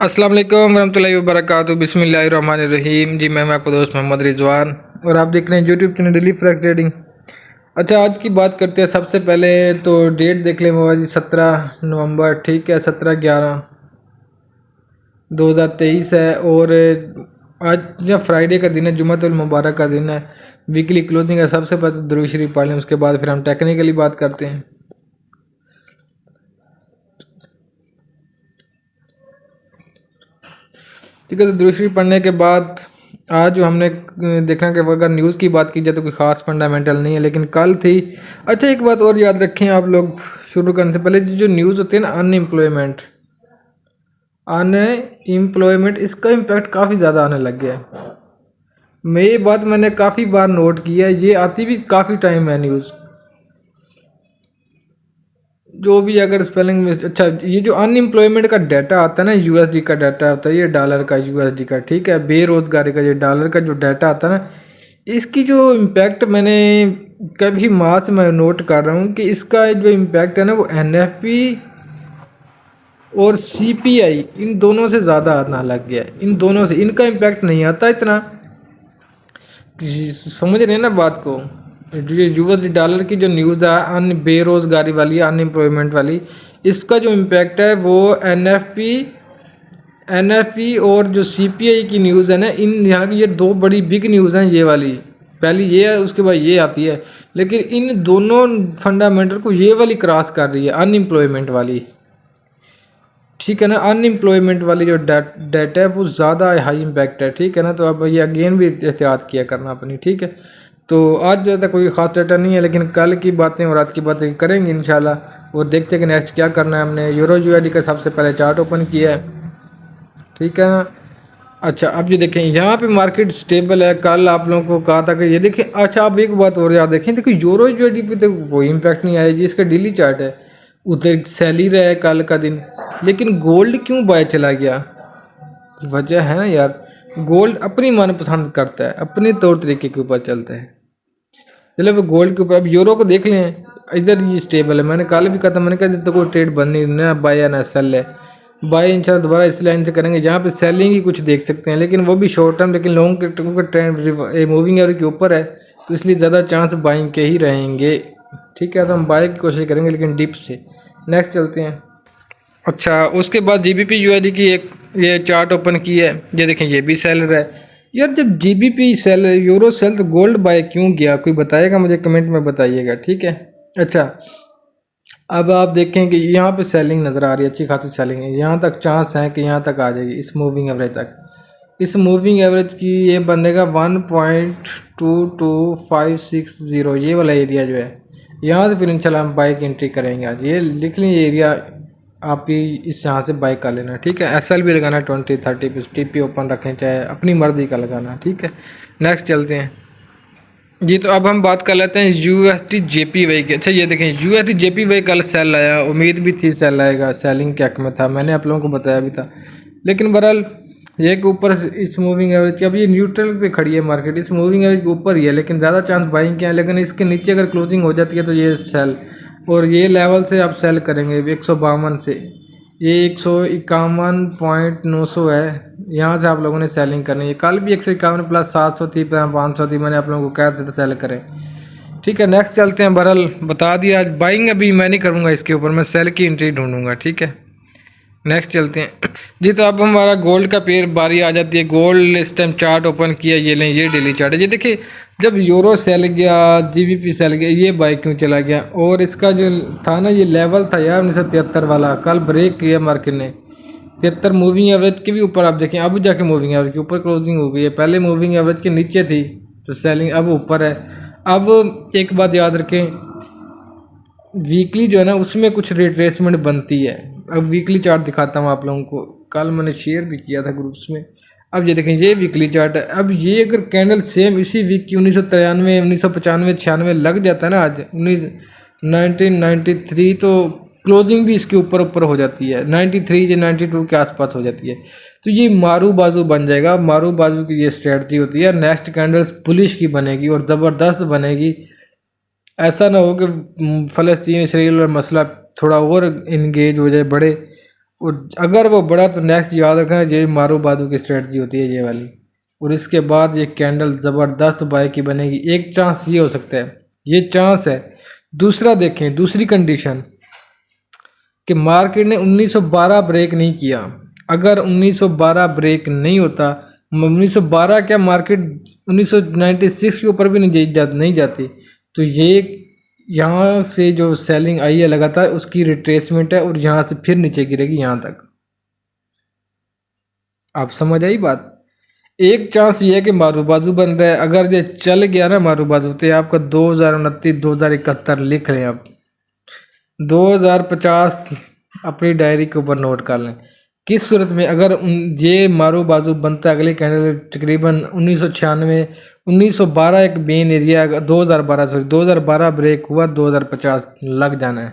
अस्सलाम वालेकुम वरहमतुल्लाहि वबरकातुहू बिस्मिल्लाहिर्रहमानिर्रहीम। जी मैं आपका दोस्त मोहम्मद रिजवान और आप देख रहे हैं YouTube channel daily flex trading. अच्छा, आज की बात करते हैं। सबसे पहले तो डेट देख लें बाबा जी, 17 नवंबर, ठीक है, 17/11/2023 है। और आज या फ्राइडे का दिन है, जुम्मतुल मुबारक का दिन है, वीकली क्लोजिंग है। सबसे पहले दुरूद शरीफ पढ़ लें, उसके बाद फिर हम टेक्निकली बात करते हैं। ठीक है, तो दुरूद शरीफ पढ़ने के बाद आज जो हमने देखा कि अगर न्यूज़ की बात की जाए तो कोई ख़ास फंडामेंटल नहीं है, लेकिन कल थी। अच्छा, एक बात और याद रखें आप लोग, शुरू करने से पहले जो न्यूज़ होती है ना, अनएम्प्लॉयमेंट, इसका इम्पैक्ट काफ़ी ज़्यादा आने लग गया है। ये बात मैंने काफ़ी बार नोट की है, ये आती भी काफ़ी टाइम है न्यूज़। जो भी अगर स्पेलिंग में, अच्छा, ये जो अनएम्प्लॉयमेंट का डाटा आता है ना, यूएसडी का डाटा आता है, ये डॉलर का यूएसडी का, ठीक है, बेरोजगारी का, ये डॉलर का जो डाटा आता है ना, इसकी जो इम्पैक्ट मैंने कभी माह से मैं नोट कर रहा हूँ कि इसका जो इम्पैक्ट है ना, वो एनएफपी और सीपीआई, इन दोनों से ज़्यादा आना लग गया है। इन दोनों से इनका इम्पैक्ट नहीं आता इतना, समझ रहे हैं ना बात को। ये यूएस डॉलर की जो न्यूज़ है, अन बेरोजगारी वाली, अनएम्प्लॉयमेंट वाली, इसका जो इम्पैक्ट है वो एनएफपी और जो सीपीआई की न्यूज़ है ना, इन यहाँ की ये दो बड़ी बिग न्यूज़ हैं। ये वाली पहली ये है, उसके बाद ये आती है, लेकिन इन दोनों फंडामेंटल को ये वाली क्रॉस कर रही है, अनएम्प्लॉयमेंट वाली। ठीक है ना, अनएम्प्लॉयमेंट वाली जो डाटा है वो ज़्यादा हाई इम्पैक्ट है, ठीक है ना। तो अब ये अगेन भी एहतियात किया करना अपनी, ठीक है। तो आज ज़्यादा कोई ख़ास डाटा नहीं है, लेकिन कल की बातें और आज की बातें करेंगे इंशाल्लाह। वो देखते हैं कि नेक्स्ट क्या करना है। हमने यूरो यूएसडी का सबसे पहले चार्ट ओपन किया है, ठीक है ना। अच्छा, अब ये देखें, यहाँ पे मार्केट स्टेबल है। कल आप लोगों को कहा था कि ये देखें। अच्छा, आप एक बात और याद देखें, देखो यूरो यूएसडी पे तो कोई इम्पैक्ट नहीं आया जी, इसका डेली चार्ट है, उधर सेल ही रहा है कल का दिन। लेकिन गोल्ड क्यों बाय चला गया? वजह है ना यार, गोल्ड अपनी मनपसंद करता है, अपने तौर तरीके के ऊपर चलता है। चलो अब गोल्ड के ऊपर, अब यूरो को देख लें, इधर ये स्टेबल है। मैंने कल भी कहा था, मैंने कहा तो कोई ट्रेड बन नहीं, ना बाय या ना सेल है। बाय इंशाल्लाह दोबारा इस लाइन से करेंगे जहाँ पे सेलिंग ही कुछ देख सकते हैं, लेकिन वो भी शॉर्ट टर्म। लेकिन लॉन्ग टर्म का ट्रेंड मूविंग एवरेज के ऊपर है, तो इसलिए ज़्यादा चांस बाइंग के ही रहेंगे, ठीक है। तो हम बाय की कोशिश करेंगे, लेकिन डिप से। नेक्स्ट चलते हैं। अच्छा, उसके बाद जीबीपी यूएसडी की एक ये चार्ट ओपन की है, ये देखें, ये भी सेल रहा है यार। जब जीबीपी सेल, यूरो सेल, तो गोल्ड बाय क्यों गया? कोई बताएगा मुझे, कमेंट में बताइएगा, ठीक है। अच्छा, अब आप देखें कि यहाँ पे सेलिंग नज़र आ रही है, अच्छी खासी सेलिंग है। यहाँ तक चांस है कि यहाँ तक आ जाएगी, इस मूविंग एवरेज तक। इस मूविंग एवरेज की ये बनेगा 1.22560, ये वाला एरिया जो है, यहाँ से फिर इंशाल्लाह हम बाइक एंट्री करेंगे आज। ये लिख लें, ये एरिया आप ही इस यहाँ से बाइक का लेना, ठीक है। एसएल भी लगाना 20-30 पे, टीपी ओपन रखें, चाहे अपनी मर्जी का लगाना, ठीक है। नेक्स्ट चलते हैं जी। तो अब हम बात कर लेते हैं यूएसडी जेपीवाई की। अच्छा, ये देखें, यूएसडी जेपीवाई कल सेल आया, उम्मीद भी थी सेल आएगा, सेलिंग के हक में था, मैंने आप लोगों को बताया भी था। लेकिन बहरहाल ये के ऊपर इस मूविंग एवरेज की, अब ये न्यूट्रल पे खड़ी है मार्केट, इस मूविंग एवरेज के ऊपर ही है, लेकिन ज़्यादा चांस बाइंग के हैं। लेकिन इसके नीचे अगर क्लोजिंग हो जाती है तो ये सेल, और ये लेवल से आप सेल करेंगे 152 से, ये 151.900 है, यहाँ से आप लोगों ने सेलिंग करनी है। कल भी 151 प्लस 700 थी, 500 थी, मैंने आप लोगों को कहा था सेल करें, ठीक है। नेक्स्ट चलते हैं। बहरहाल बता दिया, आज बाइंग अभी मैं नहीं करूँगा इसके ऊपर, मैं सेल की एंट्री ढूंढूंगा, ठीक है। नेक्स्ट चलते हैं जी। तो अब हमारा गोल्ड का पेयर बारी आ जाती है। गोल्ड इस टाइम चार्ट ओपन किया, ये लें, ये डेली चार्ट है। ये देखिए, जब यूरो सेल गया, जीबीपी सेल गया, ये बाई क्यों चला गया? और इसका जो था ना, ये लेवल था यार 1973 वाला, कल ब्रेक किया मार्केट ने। 73 मूविंग एवरेज के भी ऊपर आप देखें, अब जाके मूविंग एवरेज के ऊपर क्लोजिंग हो गई है। पहले मूविंग एवरेज के नीचे थी, तो सेलिंग अब ऊपर है। अब एक बात याद रखें, वीकली जो है ना, उसमें कुछ रिट्रेसमेंट बनती है। अब वीकली चार्ट दिखाता हूँ आप लोगों को, कल मैंने शेयर भी किया था ग्रुप्स में। अब ये देखें, ये वीकली चार्ट है। अब ये अगर कैंडल सेम इसी वीक की 1993, 1995, 96 लग जाता है ना, आज 1993, तो क्लोजिंग भी इसके ऊपर ऊपर हो जाती है, 93 या 92 के आसपास हो जाती है। तो ये मारू बाजू बन जाएगा। मारू बाजू की ये स्ट्रेटजी होती है। नेक्स्ट कैंडल्स पुलिश की बनेगी और ज़बरदस्त बनेगी। ऐसा ना हो कि फ़लस्तीन इसराइल और मसला थोड़ा और इंगेज हो जाए, बढ़े, और अगर वो बढ़ा तो नेक्स्ट याद रखना, ये मारू बाजू की स्ट्रेटजी होती है ये वाली। और इसके बाद ये कैंडल ज़बरदस्त बाय की बनेगी। एक चांस ये हो सकता है, ये चांस है। दूसरा देखें, दूसरी कंडीशन कि मार्केट ने 1912 ब्रेक नहीं किया। अगर 1912 ब्रेक नहीं होता, 1912 क्या, मार्केट 1996 के ऊपर भी नहीं जाती, तो ये यहाँ से जो सेलिंग आई है लगातार उसकी रिट्रेसमेंट है और यहाँ से फिर नीचे गिरेगी यहाँ तक। आप समझ आई बात। एक चांस ये है कि मारू बाजू बन रहा है, अगर ये चल गया ना मारू बाजू, तो आपका 2029 2071 लिख लें आप, 2050 अपनी डायरी के ऊपर नोट कर लें। किस सूरत में अगर ये मारू बाजू बनता है, अगले कैंडल तकरीबन 1996 1912 एक मेन एरिया, 2012 ब्रेक हुआ, 2050 लग जाना है,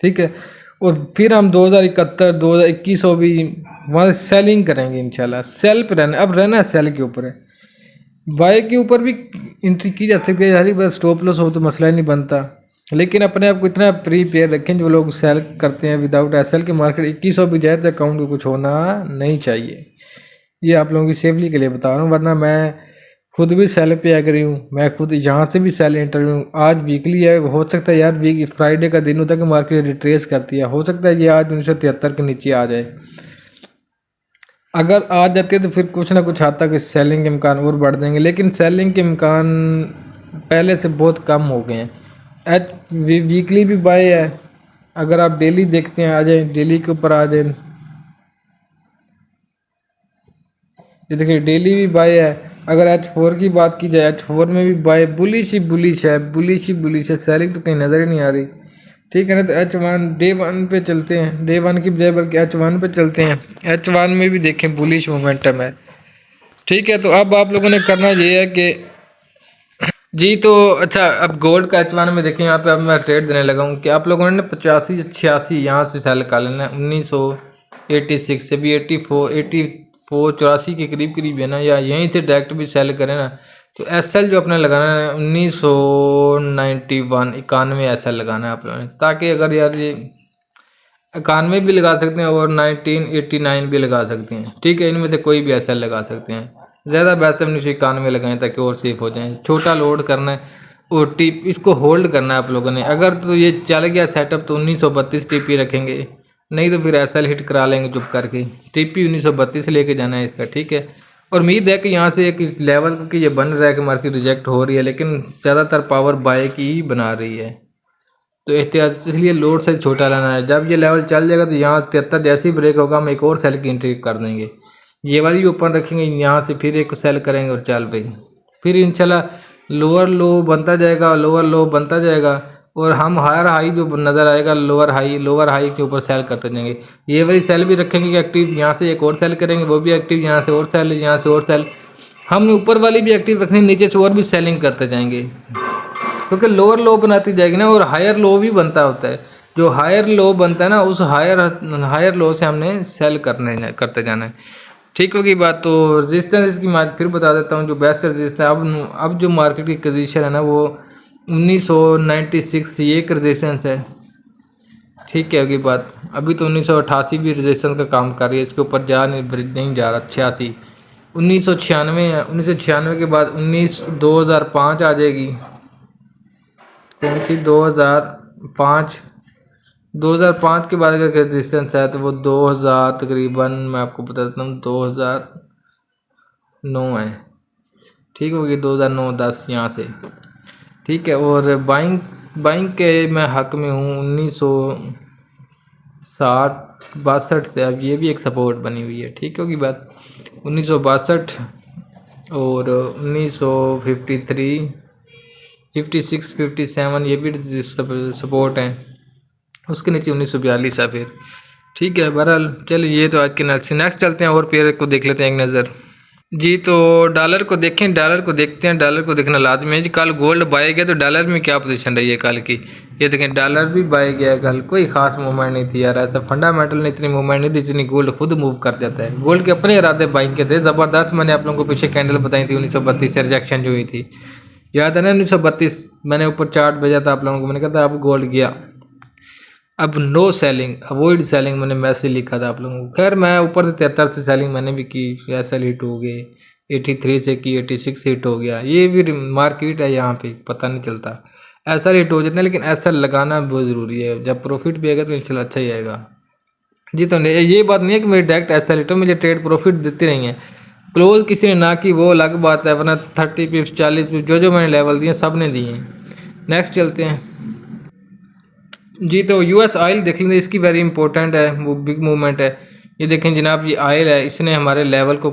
ठीक है। और फिर हम 2071 2021 भी वहाँ सेलिंग करेंगे इंशाल्लाह। सेल पे रहना, अब रहना है सेल के ऊपर है। बाय के ऊपर भी एंट्री की जा सकती है यार, बस स्टॉप लॉस हो तो मसला ही नहीं बनता। लेकिन अपने आप को इतना प्रीपेयर रखें, जो लोग सेल करते हैं विदाउट एसएल के, मार्केट 2100 भी जाए तो अकाउंट को कुछ होना नहीं चाहिए। ये आप लोगों की सेफ्टी के लिए बता रहा हूँ, वरना मैं खुद भी सेल पे एग्री हूँ, मैं खुद यहाँ से भी सेल इंटरव्यू हूँ। आज वीकली है, हो सकता है यार वीक फ्राइडे का दिन होता है कि मार्केट रिट्रेस करती है, हो सकता है ये आज 1973 के नीचे आ जाए। अगर आ जाती है तो फिर कुछ ना कुछ हद तक सेलिंग के इम्कान और बढ़ देंगे, लेकिन सेलिंग के इम्कान पहले से बहुत कम हो गए हैं। वीकली भी बाय है, अगर आप डेली देखते हैं, आ जाए डेली के ऊपर आ जाए, ये देखिए डेली भी बाय है। अगर H4 की बात की जाए, H4 में भी बाय, बुलिश ही बुलिश है, बुलिश ही बुलिश है, सेलिंग तो कहीं नज़र ही नहीं आ रही, ठीक है ना। तो H1 डे 1 पे चलते हैं, डे 1 की बजाय बल्कि H1 पे चलते हैं। H1 में भी देखें बुलिश मोमेंटम है, ठीक है। तो अब आप लोगों ने करना ये है कि जी, तो अच्छा, अब गोल्ड का H1 में देखें, यहाँ पे अब मैं रेट देने लगा हूँ कि आप लोगों ने 85 86 यहाँ से सेल कर लेना है। 1986 से भी 84 84 के करीब करीब है ना, या यहीं से डायरेक्ट भी सेल करें ना, तो SL जो अपने लगाना है 1991 91 SL लगाना है आप लोगों ने, ताकि अगर यार ये 91 भी लगा सकते हैं और 1989 भी लगा सकते हैं, ठीक है। इनमें से कोई भी SL लगा सकते हैं, ज़्यादा बेहतर 1991 लगाएं ताकि और सेफ हो जाएं। छोटा लोड करना है और टीप इसको होल्ड करना है आप लोगों ने। अगर तो ये चल गया सेटअप तो 1932 TP रखेंगे, नहीं तो फिर SL हिट करा लेंगे चुप करके। TP 1932 लेके जाना है इसका, ठीक है। और उम्मीद है कि यहाँ से एक लेवल की ये बन रहा है कि मार्केट रिजेक्ट हो रही है, लेकिन ज़्यादातर पावर बाय की ही बना रही है, तो एहतियात इसलिए लोड से छोटा लेना है। जब ये लेवल चल जाएगा तो यहाँ 73 जैसे ही ब्रेक होगा हम एक और सेल की एंट्री कर देंगे, ये वाली ओपन रखेंगे, यहाँ से फिर एक सेल करेंगे और चल भाई, फिर इंशाल्लाह लोअर लो बनता जाएगा, लोअर लो बनता जाएगा, और हम हायर हाई जो नज़र आएगा लोअर हाई के ऊपर सेल करते जाएंगे। ये वाली सेल भी रखेंगे कि एक्टिव, यहाँ से एक और सेल करेंगे, वो भी एक्टिव, यहाँ से और सेल, यहाँ से और सेल, हम ऊपर वाली भी एक्टिव रखेंगे, नीचे से और भी सेलिंग करते जाएंगे, क्योंकि लोअर लो बनाती जाएगी ना, और हायर लो भी बनता होता है। जो हायर लो बनता है ना, उस हायर लो से हमने सेल करते जाना है, ठीक होगी बात। तो रेजिस्टेंस इसकी मैं फिर बता देता हूँ, जो बेस्ट रेजिस्टेंस अब जो मार्केट की पोजीशन है ना, वो 1996 ये एक रेजिस्टेंस है, ठीक है होगी बात। अभी तो 1988 भी रेजिस्टेंस का काम कर रही है, इसके ऊपर नहीं जा रहा। 86 1996 है, 1996 के बाद 2005 आ जाएगी, कौन सी 2005 के बाद अगर रेजिस्टेंस है तो वो 2000 तकरीबन, मैं आपको बता देता हूँ 2009 है, ठीक होगी 2009-10 यहाँ से, ठीक है। और बाइंग के मैं हक में हूँ 1960-62 से, अब ये भी एक सपोर्ट बनी हुई है, ठीक होगी बात। 1962 और 1953 56 57 ये भी सपोर्ट हैं, उसके नीचे 1942 है फिर, ठीक है। बहरहाल चलिए, ये तो आज के नेक्स्ट चलते हैं और पेयर को देख लेते हैं एक नज़र। जी, तो डॉलर को देखें, डॉलर को देखते हैं, डॉलर को देखना लाजमी है जी। कल गोल्ड बाय गया तो डॉलर में क्या पोजीशन रही है कल की, ये देखें डॉलर भी बाय गया कल, कोई खास मूवमेंट नहीं थी यार, ऐसा फंडामेंटल ने इतनी मूवमेंट नहीं थी जितनी गोल्ड खुद मूव कर जाता है। गोल्ड के अपने इरादे बाइंग के थे ज़बरदस्त, मैंने आप लोगों को पीछे कैंडल बताई थी 1932 से रिजेक्शन जो हुई थी, याद है ना 1932, मैंने ऊपर चार्ट भेजा था आप लोगों को, मैंने कहा था अब गोल्ड गया। अब नो सेलिंग, अवॉइड सेलिंग मैंने मैसेज लिखा था आप लोगों को। खैर मैं ऊपर से 73 से सेलिंग मैंने भी की, एसएल हिट हो गए, 83 से की 86 हिट हो गया। ये भी मार्केट है, यहाँ पे पता नहीं चलता। एसएल हिट हो जाते हैं, लेकिन एसएल लगाना बहुत ज़रूरी है। जब प्रॉफिट भी आएगा तो इंशाल्लाह अच्छा ही आएगा जी। तो ये बात नहीं है कि मेरी डायरेक्ट एसएल हिट हो, मुझे ट्रेड प्रॉफिट देती रही है। क्लोज किसी ने ना की वो अलग बात है, वरना 30 पिप्स 40 पिप्स जो मैंने लेवल दिए सब ने दिए हैं। नेक्स्ट चलते हैं जी। तो यूएस ऑयल देख लेंगे, इसकी वेरी इंपॉर्टेंट है, वो बिग मूवमेंट है। ये देखें जनाब, ये ऑयल है, इसने हमारे लेवल को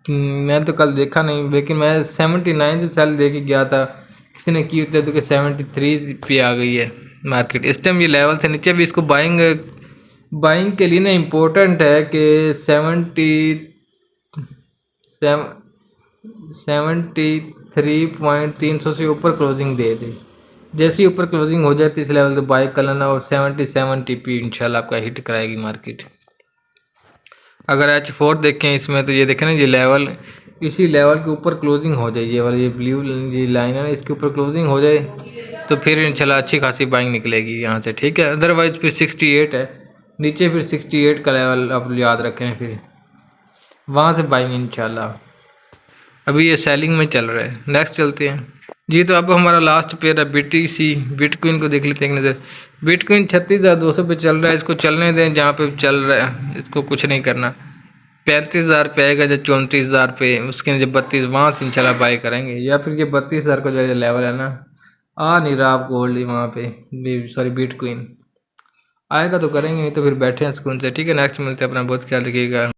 मैं तो कल देखा नहीं, लेकिन मैं 79 से सेल दे के गया था, किसी ने की होती है तो 73 पे आ गई है मार्केट। इस टाइम ये लेवल से नीचे भी इसको बाइंग के लिए ना इम्पोर्टेंट है कि 73.300 से ऊपर क्लोजिंग दे दे। जैसे ही ऊपर क्लोजिंग हो जाती है इस लेवल तो बाय कर लेना, और 77 टीपी इंशाल्लाह आपका हिट कराएगी मार्केट। अगर H4 देखें इसमें, तो ये देखें ना, ये लेवल इसी लेवल के ऊपर क्लोजिंग हो जाए, ये वाला ये ब्लू ये लाइन है ना, इसके ऊपर क्लोजिंग हो जाए तो फिर इंशाल्लाह अच्छी खासी बाइंग निकलेगी यहाँ से, ठीक है। अदरवाइज फिर 68 है नीचे, फिर 68 का लेवल आप याद रखें, फिर वहाँ से बाइंग इंशाल्लाह। अभी ये सेलिंग में चल रहा है। नेक्स्ट चलते हैं जी। तो अब हमारा लास्ट पेयर है BTC, बिटकॉइन को देख लेते हैं एक नज़र। बिटकॉइन 36,200 पे चल रहा है, इसको चलने दें जहाँ पे चल रहा है, इसको कुछ नहीं करना। 35,000 पे आएगा जब 34,000 पे, उसके जब 32 वहाँ से इंशाल्लाह बाय करेंगे, या फिर ये 32,000 का जो लेवल है ना, आ नहीं रहा आपको गोल्ड वहाँ पे, सॉरी बिटकॉइन आएगा तो करेंगे, नहीं तो फिर बैठे हैं सुकून से, ठीक है। नेक्स्ट मिलते हैं, अपना बहुत ख्याल रखिएगा।